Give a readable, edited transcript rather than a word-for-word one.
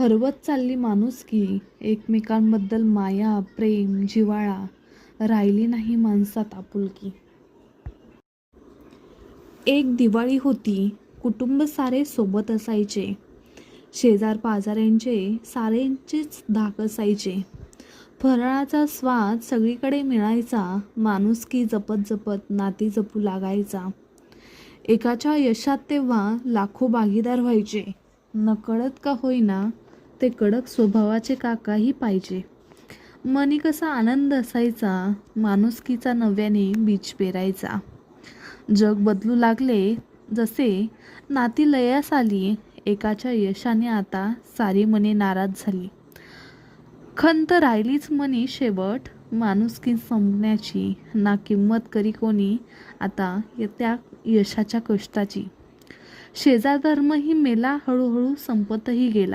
हरवत चालली माणुसकी, एकमेकांबद्दल माया, प्रेम, जिव्हाळा, राहिली नाही माणसात आपुलकी. एक दिवाळी होती, कुटुंब सारे सोबत असायचे. शेजार पाजाऱ्यांचे साऱ्यांचेच धाक असायचे. फराळाचा स्वाद सगळीकडे मिळायचा. माणुसकी जपत जपत नाती जपू लागायचा. एकाच्या यशात तेव्हा लाखो भागीदार व्हायचे. नकळत का होईना ते कडक स्वभावाचे काकाही पाहिजे. मनी कसा आनंद असायचा. माणुसकीचा नव्याने बीज पेरायचा. जग बदलू लागले जसे नाती लयास आली. एकाच्या यशाने आता सारी मने नाराज झाली. खंत राहिलीच मनी शेवट माणुसकी संपण्याची. ना किंमत करी कोणी आता त्या यशाच्या कष्टाची. शेजार धर्मही मेला, हळूहळू संपतही गेला.